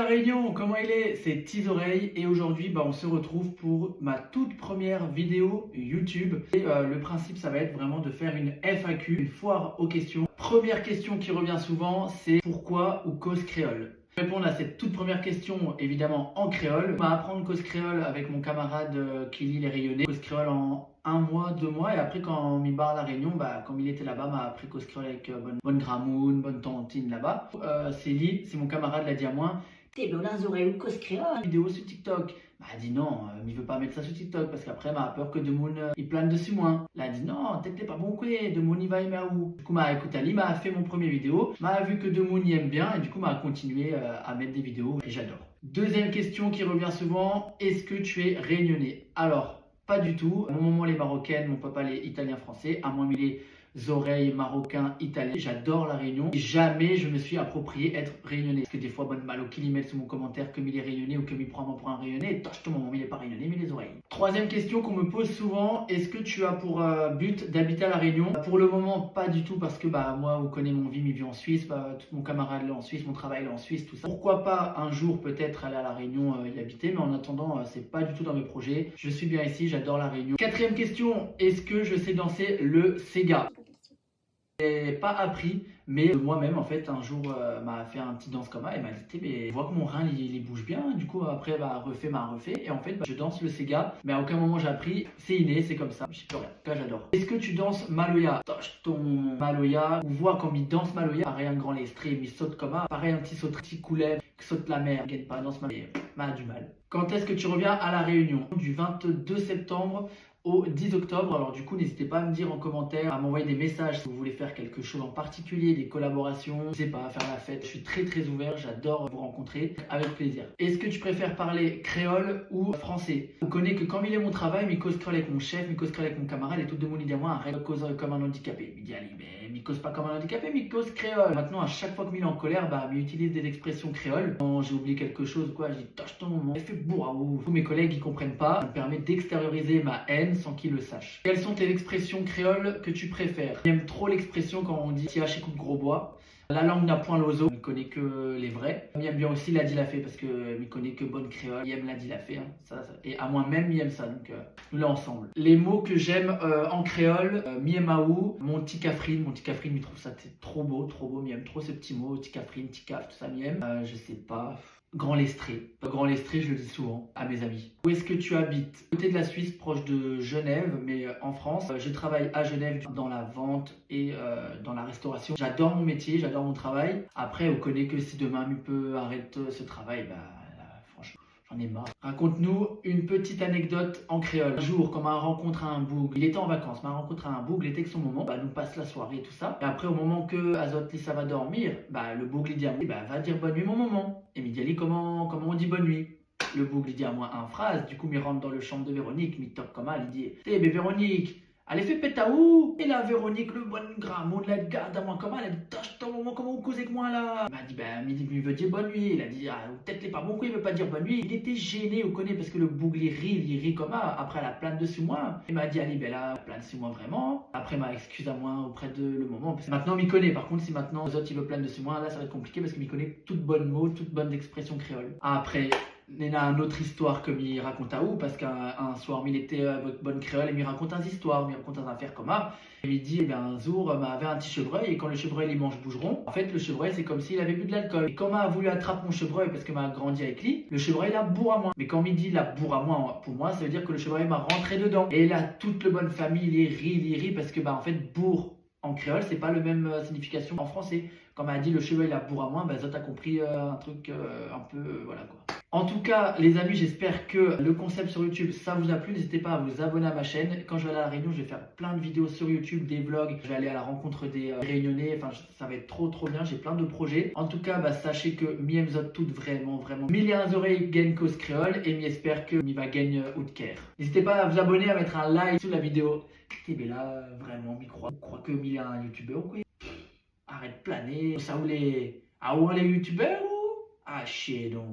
la Réunion, comment il est? C'est Tis Oreilles et aujourd'hui on se retrouve pour ma toute première vidéo YouTube. Et le principe ça va être vraiment de faire une FAQ, une foire aux questions. Première question qui revient souvent, c'est pourquoi ou cause créole? Répondre à cette toute première question, évidemment en créole. On va apprendre cause créole avec mon camarade qui lit les rayonnés. Cause créole en 1 mois, 2 mois, et après quand il barre à la Réunion, comme il était là-bas, m'a appris cause créole avec bonne gramoun, bonne tantine là-bas. C'est mon camarade, l'a dit à moi. T'es là, oreilles ou cause créole? Vidéo sur TikTok. Elle dit non, il veut pas mettre ça sur TikTok parce qu'après m'a peur que Demoun il plane dessus moi. Elle a dit non, peut-être t'es pas bon quoi, Demoun il va aimer à où. Du coup m'a écouté Ali, m'a fait mon premier vidéo, m'a vu que Demoun y aime bien et du coup m'a continué à mettre des vidéos et j'adore. Deuxième question qui revient souvent, est-ce que tu es réunionnais? Alors, pas du tout. Mon maman les marocaines, mon papa les italiens français, à moi les oreilles marocains, italiens. J'adore la Réunion. Jamais je me suis approprié être réunionnais. Parce que des fois, bonne mal au qu'il y mette sous mon commentaire que il est réunionnais ou que il prend moi pour un réunionnais. Toche ton moment, il est pas réunionnais, mais les oreilles. Troisième question qu'on me pose souvent, est-ce que tu as pour but d'habiter à la Réunion? Pour le moment, pas du tout parce que moi, vous connaissez mon vie, il vit en Suisse, tout mon camarade est en Suisse, mon travail est en Suisse, tout ça. Pourquoi pas un jour peut-être aller à la Réunion y habiter, mais en attendant, c'est pas du tout dans mes projets. Je suis bien ici, j'adore la Réunion. Quatrième question, est-ce que je sais danser le Sega? J'ai pas appris, mais moi-même en fait un jour m'a fait un petit danse comme ça et m'a dit mais je vois que mon rein il bouge bien, du coup après m'a refait et en fait je danse le Sega, mais à aucun moment j'ai appris, c'est inné, c'est comme ça, je sais plus rien, en tout cas j'adore. Est-ce que tu danses Maloya? Toche ton Maloya, ou vois comme il danse Maloya, pareil un grand l'extrême, il saute comme ça, pareil un petit saut, petit coulet, saute la mer, il gagne pas, danse Maloya, m'a du mal. Quand est-ce que tu reviens à la Réunion? Du 22 septembre au 10 octobre. Alors du coup, n'hésitez pas à me dire en commentaire, à m'envoyer des messages si vous voulez faire quelque chose en particulier, des collaborations, je sais pas, faire la fête. Je suis très ouvert, j'adore vous rencontrer, avec plaisir. Est-ce que tu préfères parler créole ou français? Vous connaissez que quand il est mon travail, il cause créole avec mon chef, il cause créole avec mon camarade et tout le monde dit à moi, arrête de cause comme un handicapé. Il dit allez, mais il cause pas comme un handicapé, mais il cause créole. Maintenant, à chaque fois qu'il est en colère, il utilise des expressions créoles. Quand j'ai oublié quelque chose, quoi, je dis tâche ton moment, il fait bourraou. Tous mes collègues ils comprennent pas, ça me permet d'extérioriser ma haine sans qu'ils le sachent. Quelles sont tes expressions créoles que tu préfères? J'aime trop l'expression quand on dit si hache coupe gros bois. La langue n'a point l'oiseau, il connaît que les vrais. Il aime bien aussi l'a dit la fait parce que il connaît que bonne créole. Il aime l'a dit la fait, et à moi-même il aime ça, donc nous là ensemble. Les mots que j'aime en créole, miemaou, mon petit cafrine, il trouve ça trop beau, il aime trop ce petit mot, petit cafrine, petit caf, tout ça il aime. Je sais pas. Grand Lestré. Grand Lestré, je le dis souvent à mes amis. Où est-ce que tu habites? Côté de la Suisse, proche de Genève, mais en France. Je travaille à Genève dans la vente et dans la restauration. J'adore mon métier, j'adore mon travail. Après, on connaît que si demain il peut arrêter ce travail, franchement, j'en ai marre. Raconte-nous une petite anecdote en créole. Un jour, quand m'a rencontré un boug, il était en vacances, m'a rencontré un boug, il était avec son moment, nous passe la soirée et tout ça. Et après, au moment que Azot ça va dormir, le boug lui dit à moi, va dire bonne nuit mon moment. Et il dit comment on dit bonne nuit? Le boug lui dit à moi un phrase, du coup il rentre dans le chambre de Véronique, il top comme elle, il dit mais Véronique, allez fait pétaou. Et là Véronique, le bon gramme, on la garde à moi comme elle, elle dit tâche ton moment, comment vous causez avec moi là? Il m'a dit il veut dire bonne nuit, il a dit peut-être il est pas bon quoi, il veut pas dire bonne nuit. Il était gêné, vous connaissez, parce que le boug il rit comme ça, après elle a plane dessus moi. Il m'a dit allez là, plane dessus moi vraiment. Après m'a excuse à moi auprès de le moment, parce que maintenant m'y connaît, par contre si maintenant les autres il veut plane dessus moi, là ça va être compliqué parce qu'il m'y connaît toutes bonnes mots, toutes bonnes expressions créoles. Après, il y a une autre histoire que m'y raconte à où, parce qu'un soir, il était avec bonne créole et m'y raconte des histoires, m'y raconte des affaires comme ça. Et il dit, un jour, avait un petit chevreuil et quand le chevreuil les mange bougeront, en fait, le chevreuil, c'est comme s'il avait bu de l'alcool. Et quand m'a voulu attraper mon chevreuil parce que m'a grandi avec lui, le chevreuil l'a bourre à moi. Mais quand il dit la bourre à moi, pour moi, ça veut dire que le chevreuil m'a rentré dedans. Et là, toute la bonne famille, il rit parce que, en fait, bourre en créole, c'est pas le même signification en français. Quand m'a dit le chevreuil la bourre à moi, ça t'a compris un truc un peu, voilà quoi. En tout cas, les amis, j'espère que le concept sur YouTube, ça vous a plu. N'hésitez pas à vous abonner à ma chaîne. Quand je vais aller à la Réunion, je vais faire plein de vidéos sur YouTube, des vlogs. Je vais aller à la rencontre des Réunionnais. Enfin, ça va être trop bien. J'ai plein de projets. En tout cas, sachez que mi zot tout vraiment. Milliers oreilles gagne cause créole et j'espère que mi va gagner ou de care. N'hésitez pas à vous abonner, à mettre un like sous la vidéo. Et bien là, vraiment, je crois que mi un youtubeur ou quoi. Arrête de planer. Ça ou les youtubeurs ou? Ah, chier donc.